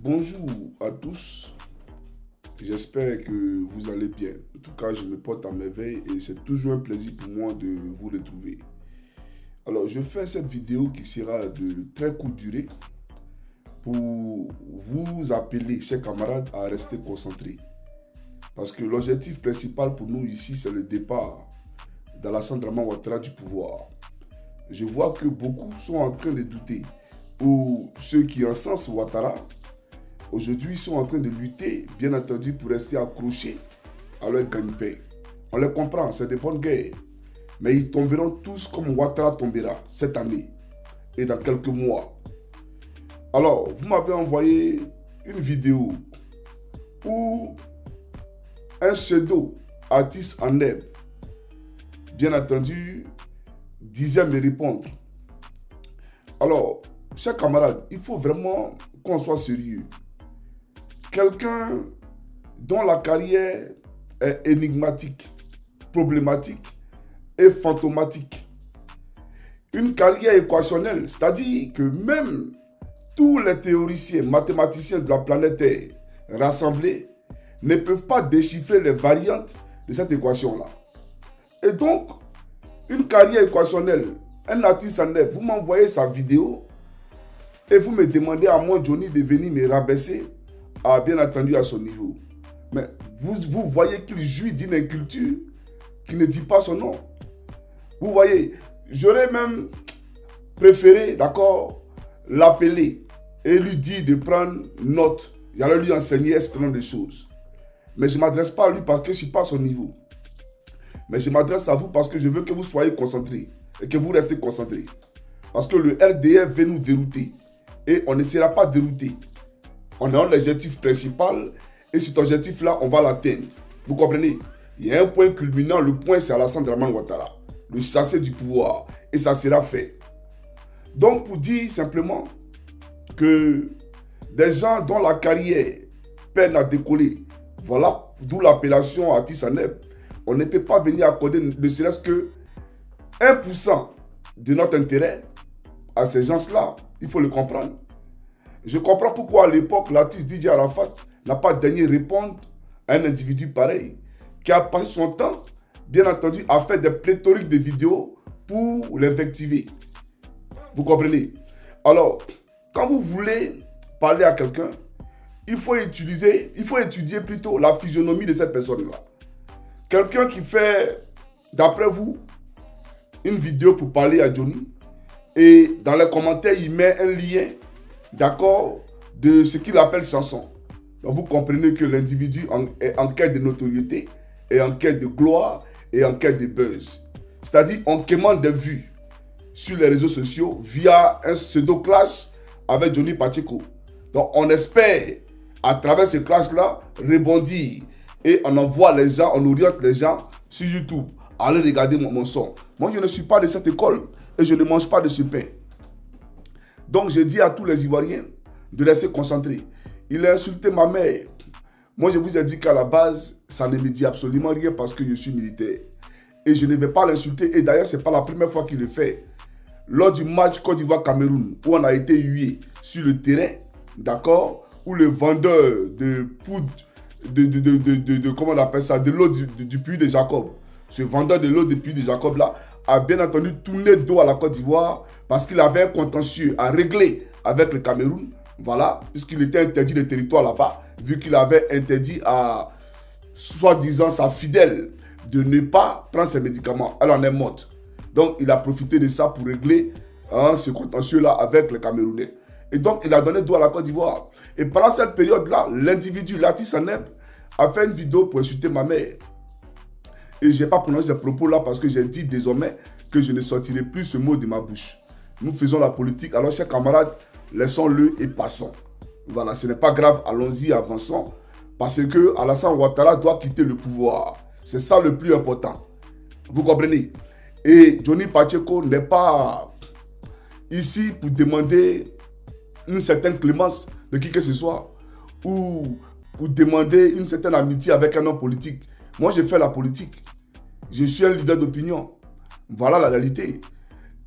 Bonjour à tous, j'espère que vous allez bien. En tout cas, je me porte à merveille et c'est toujours un plaisir pour moi de vous retrouver. Alors, je fais cette vidéo qui sera de très courte durée pour vous appeler, chers camarades, à rester concentrés. Parce que l'objectif principal pour nous ici, c'est le départ d'Alassane Draman Ouattara du pouvoir. Je vois que beaucoup sont en train de douter, ou ceux qui encensent Ouattara, aujourd'hui, ils sont en train de lutter, bien entendu, pour rester accrochés à leur gagne-pain. On les comprend, c'est des bonnes guerres. Mais ils tomberont tous comme Ouattara tombera cette année et dans quelques mois. Alors, vous m'avez envoyé une vidéo où un pseudo artiste en herbe, bien entendu, disait me répondre. Alors, chers camarades, il faut vraiment qu'on soit sérieux. Quelqu'un dont la carrière est énigmatique, problématique et fantomatique. Une carrière équationnelle, c'est-à-dire que même tous les théoriciens, mathématiciens de la planète Terre rassemblés ne peuvent pas déchiffrer les variantes de cette équation-là. Et donc, une carrière équationnelle, un artiste en herbe, vous m'envoyez sa vidéo et vous me demandez à moi, Johnny, de venir me rabaisser bien entendu à son niveau. Mais vous voyez qu'il jouit d'une inculture qui ne dit pas son nom. Vous voyez, j'aurais même préféré, d'accord, l'appeler et lui dire de prendre note. J'allais lui enseigner un certain nombre de choses. Mais je ne m'adresse pas à lui parce que je ne suis pas à son niveau. Mais je m'adresse à vous parce que je veux que vous soyez concentrés et que vous restez concentrés. Parce que le RDF veut nous dérouter. Et on ne sera pas dérouté. On a l'objectif principal et cet objectif-là, on va l'atteindre. Vous comprenez? Il y a un point culminant, le point c'est Alassane Draman Ouattara, le chasser du pouvoir, et ça sera fait. Donc pour dire simplement que des gens dont la carrière peine à décoller, voilà, d'où l'appellation artiste en herbe, on ne peut pas venir accorder ne serait-ce que 1% de notre intérêt à ces gens-là. Il faut le comprendre. Je comprends pourquoi à l'époque, l'artiste DJ Arafat n'a pas daigné répondre à un individu pareil, qui a passé son temps, bien entendu, à faire des pléthoriques de vidéos pour l'invectiver. Vous comprenez? Alors, quand vous voulez parler à quelqu'un, il faut étudier plutôt la physionomie de cette personne-là. Quelqu'un qui fait, d'après vous, une vidéo pour parler à Johnny, et dans les commentaires, il met un lien, d'accord, de ce qu'il appelle chanson. Donc vous comprenez que l'individu est en quête de notoriété, est en quête de gloire, et en quête de buzz. C'est-à-dire, on commande des vues sur les réseaux sociaux via un pseudo-clash avec Johnny Pacheco. Donc on espère, à travers ce clash-là, rebondir. Et on envoie les gens, on oriente les gens sur YouTube. Allez regarder mon son. Moi, je ne suis pas de cette école et je ne mange pas de ce pain. Donc, je dis à tous les Ivoiriens de rester concentrés. Il a insulté ma mère. Moi, je vous ai dit qu'à la base, ça ne me dit absolument rien parce que je suis militaire. Et je ne vais pas l'insulter. Et d'ailleurs, ce n'est pas la première fois qu'il le fait. Lors du match Côte d'Ivoire-Cameroun, où on a été hué sur le terrain, d'accord, où le vendeur de poudre, comment on appelle ça, de l'eau du puits de Jacob, ce vendeur de l'eau du puits de Jacob là, a bien entendu tourné dos à la Côte d'Ivoire parce qu'il avait un contentieux à régler avec le Cameroun, voilà, puisqu'il était interdit de territoire là-bas, vu qu'il avait interdit à, soi-disant, sa fidèle de ne pas prendre ses médicaments. Elle en est morte. Donc, il a profité de ça pour régler ce contentieux-là avec les Camerounais. Et donc, il a donné dos à la Côte d'Ivoire. Et pendant cette période-là, l'individu, l'artiste en herbe, a fait une vidéo pour insulter ma mère. Et je n'ai pas prononcé ces propos-là parce que j'ai dit désormais que je ne sortirai plus ce mot de ma bouche. Nous faisons la politique. Alors, chers camarades, laissons-le et passons. Voilà, ce n'est pas grave. Allons-y, avançons. Parce que Alassane Ouattara doit quitter le pouvoir. C'est ça le plus important. Vous comprenez? Et Johnny Pacheco n'est pas ici pour demander une certaine clémence de qui que ce soit ou pour demander une certaine amitié avec un homme politique. Moi, je fais la politique. Je suis un leader d'opinion. Voilà la réalité.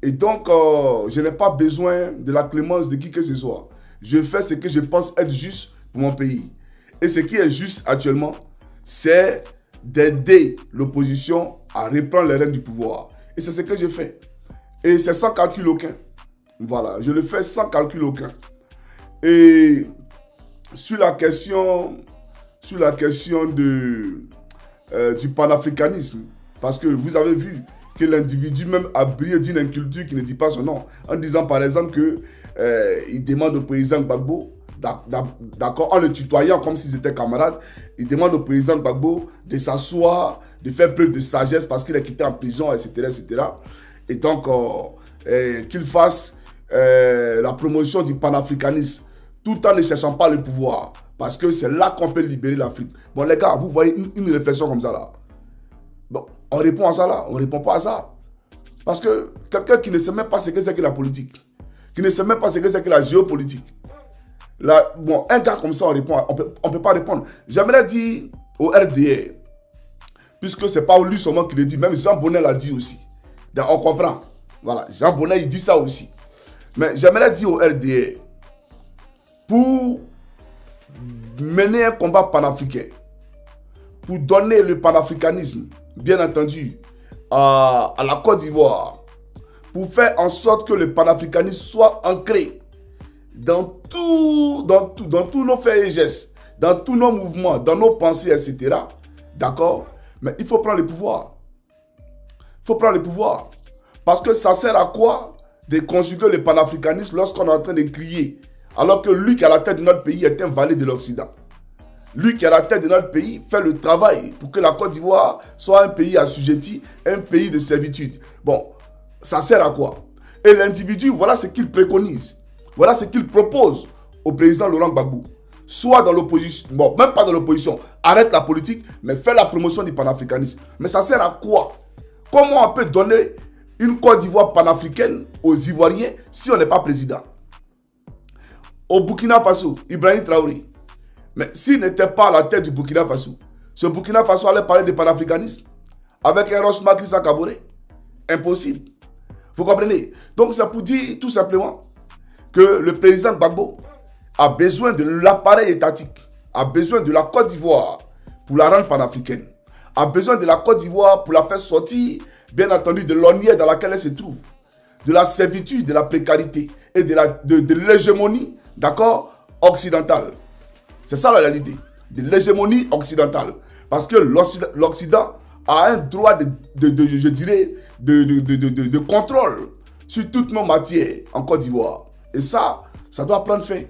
Et donc, je n'ai pas besoin de la clémence de qui que ce soit. Je fais ce que je pense être juste pour mon pays. Et ce qui est juste actuellement, c'est d'aider l'opposition à reprendre les rênes du pouvoir. Et c'est ce que je fais. Et c'est sans calcul aucun. Voilà, je le fais sans calcul aucun. Et sur la question du panafricanisme, parce que vous avez vu que l'individu même a brillé d'une inculture qui ne dit pas son nom, en disant par exemple que il demande au président Gbagbo, d'accord, en le tutoyant comme s'ils étaient camarades, il demande au président Gbagbo de s'asseoir, de faire preuve de sagesse parce qu'il est quitté en prison, etc., etc. Et donc qu'il fasse la promotion du panafricanisme tout en ne cherchant pas le pouvoir, parce que c'est là qu'on peut libérer l'Afrique. Bon les gars, vous voyez une réflexion comme ça là. Bon, on répond à ça là, on répond pas à ça. Parce que quelqu'un qui ne sait même pas ce que c'est que la politique, qui ne sait même pas ce que c'est que la géopolitique, là, bon, un gars comme ça, on peut pas répondre. J'aimerais dire au RDR, puisque c'est pas lui seulement qui le dit, même Jean Bonnet l'a dit aussi. Donc on comprend. Voilà, Jean Bonnet il dit ça aussi. Mais j'aimerais dire au RDR, pour mener un combat panafricain, pour donner le panafricanisme, bien entendu, à la Côte d'Ivoire, pour faire en sorte que le panafricanisme soit ancré dans tous nos faits et gestes, dans tous nos mouvements, dans nos pensées, etc. D'accord? Mais il faut prendre le pouvoir. Il faut prendre le pouvoir. Parce que ça sert à quoi de conjuguer le panafricanisme lorsqu'on est en train de crier, alors que lui qui est à la tête de notre pays est un valet de l'Occident. Lui qui est à la tête de notre pays fait le travail pour que la Côte d'Ivoire soit un pays assujetti, un pays de servitude. Bon, ça sert à quoi? Et l'individu, voilà ce qu'il préconise. Voilà ce qu'il propose au président Laurent Gbagbo. Soit dans l'opposition, bon, même pas dans l'opposition, arrête la politique, mais fais la promotion du panafricanisme. Mais ça sert à quoi? Comment on peut donner une Côte d'Ivoire panafricaine aux Ivoiriens si on n'est pas président? Au Burkina Faso, Ibrahim Traoré. Mais s'il n'était pas à la tête du Burkina Faso, ce Burkina Faso allait parler de panafricanisme avec un Roch Marc Christian Kaboré? Impossible. Vous comprenez? Donc c'est pour dire tout simplement que le président Gbagbo a besoin de l'appareil étatique, a besoin de la Côte d'Ivoire pour la rendre panafricaine, a besoin de la Côte d'Ivoire pour la faire sortir, bien entendu, de l'ornière dans laquelle elle se trouve, de la servitude, de la précarité et de l'hégémonie, d'accord, occidentale. C'est ça la réalité, de l'hégémonie occidentale. Parce que l'Occident a un droit je dirais, de contrôle sur toutes nos matières en Côte d'Ivoire. Et ça doit prendre fin.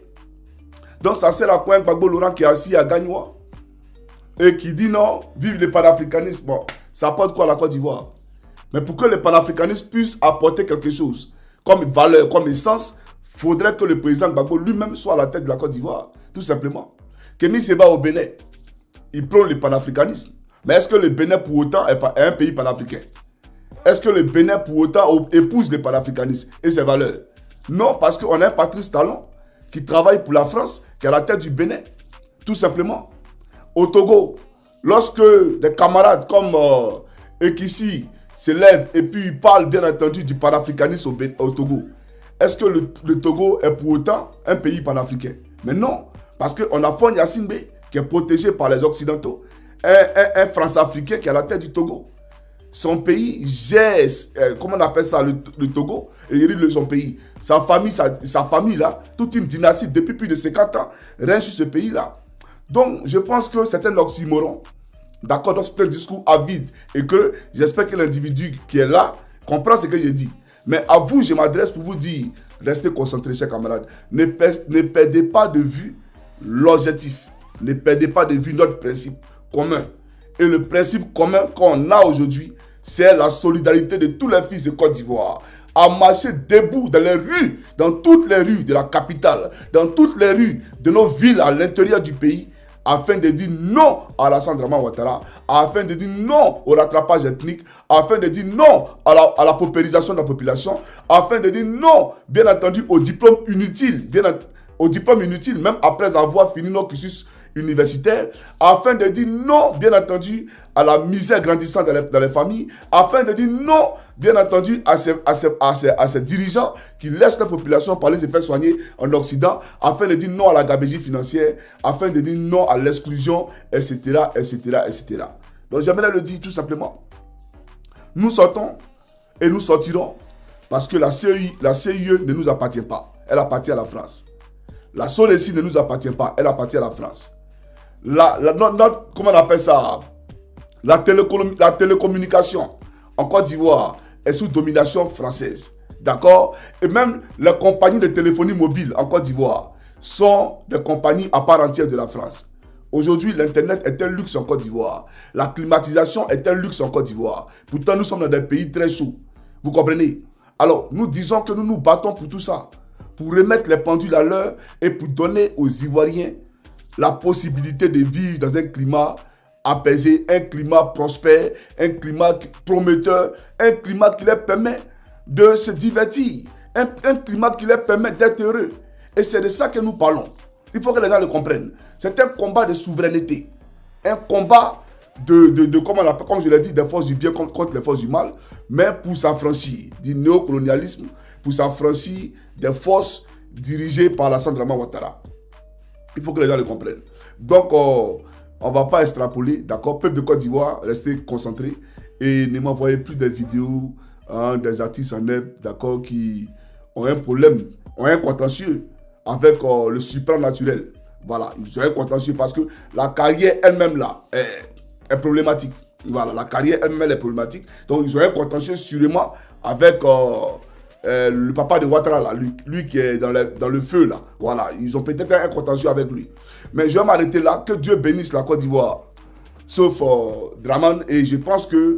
Donc ça sert à quoi un Gbagbo Laurent qui est assis à Gagnois et qui dit non, vive le panafricanisme. Bon, ça apporte quoi à la Côte d'Ivoire? Mais pour que le panafricanisme puisse apporter quelque chose comme valeur, comme essence, il faudrait que le président Gbagbo lui-même soit à la tête de la Côte d'Ivoire, tout simplement. Kenny Seba au Bénin, il prône le panafricanisme. Mais est-ce que le Bénin pour autant est un pays panafricain? Est-ce que le Bénin pour autant épouse le panafricanisme et ses valeurs? Non, parce qu'on a un Patrice Talon qui travaille pour la France, qui est à la tête du Bénin, tout simplement. Au Togo, lorsque des camarades comme Ekissi se lèvent et puis ils parlent bien entendu du panafricanisme au Togo, est-ce que le Togo est pour autant un pays panafricain? Mais non, parce qu'on a Fagne Gnassingbé qui est protégé par les Occidentaux, un France-Africain qui est à la tête du Togo. Son pays gère, comment on appelle ça, le Togo, et il dit son pays. Sa famille là, toute une dynastie depuis plus de 50 ans, règne sur ce pays-là. Donc, je pense que c'est un oxymoron, d'accord, donc c'est un discours avide, et que j'espère que l'individu qui est là comprend ce que je dis. Mais à vous, je m'adresse pour vous dire, restez concentrés, chers camarades. Ne perdez pas de vue l'objectif. Ne perdez pas de vue notre principe commun. Et le principe commun qu'on a aujourd'hui, c'est la solidarité de tous les fils de Côte d'Ivoire. À marcher debout dans les rues, dans toutes les rues de la capitale, dans toutes les rues de nos villes à l'intérieur du pays, afin de dire non à Alassane Dramane Ouattara, afin de dire non au rattrapage ethnique, afin de dire non à la paupérisation de la population, afin de dire non, bien entendu, au diplôme inutile, même après avoir fini nos cursus universitaires, afin de dire non, bien entendu, à la misère grandissante dans les familles, afin de dire non, bien entendu, à ces dirigeants qui laissent la population parler de faire soigner en Occident, afin de dire non à la gabegie financière, afin de dire non à l'exclusion, etc., etc., etc. Donc j'aimerais le dire tout simplement. Nous sortons et nous sortirons parce que la CIE ne nous appartient pas. Elle appartient à la France. La SOLECI ne nous appartient pas. Elle appartient à la France. Comment on appelle ça? La télécommunication en Côte d'Ivoire est sous domination française. D'accord? Et même les compagnies de téléphonie mobile en Côte d'Ivoire sont des compagnies à part entière de la France. Aujourd'hui, l'Internet est un luxe en Côte d'Ivoire. La climatisation est un luxe en Côte d'Ivoire. Pourtant, nous sommes dans des pays très chauds. Vous comprenez? Alors, nous disons que nous nous battons pour tout ça. Pour remettre les pendules à l'heure et pour donner aux Ivoiriens la possibilité de vivre dans un climat apaisé, un climat prospère, un climat prometteur, un climat qui leur permet de se divertir, un climat qui leur permet d'être heureux. Et c'est de ça que nous parlons. Il faut que les gens le comprennent. C'est un combat de souveraineté. Un combat comme je l'ai dit, des forces du bien contre les forces du mal, mais pour s'affranchir du néocolonialisme, pour s'affranchir des forces dirigées par Alassane Dramane Ouattara. Il faut que les gens le comprennent. Donc, on ne va pas extrapoler, d'accord? Peuple de Côte d'Ivoire, restez concentrés et ne m'envoyez plus des vidéos des artistes en net, d'accord, qui ont un problème, ont un contentieux avec le supranaturel. Voilà, ils ont un contentieux parce que la carrière elle-même là est problématique. Voilà, la carrière elle-même est problématique. Donc, ils ont un contentieux sûrement avec le papa de Ouattara, là, lui qui est dans le feu, là. Voilà, ils ont peut-être un contentieux avec lui. Mais je vais m'arrêter là. Que Dieu bénisse la Côte d'Ivoire. Sauf Dramane. Et je pense que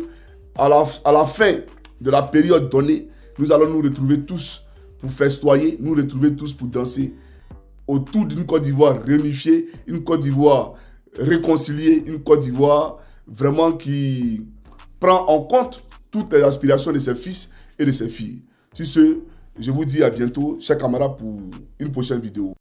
à la fin de la période donnée, nous allons nous retrouver tous pour festoyer, nous retrouver tous pour danser autour d'une Côte d'Ivoire réunifiée, une Côte d'Ivoire réconciliée, une Côte d'Ivoire vraiment qui prend en compte toutes les aspirations de ses fils et de ses filles. Sur ce, je vous dis à bientôt, chers camarades, pour une prochaine vidéo.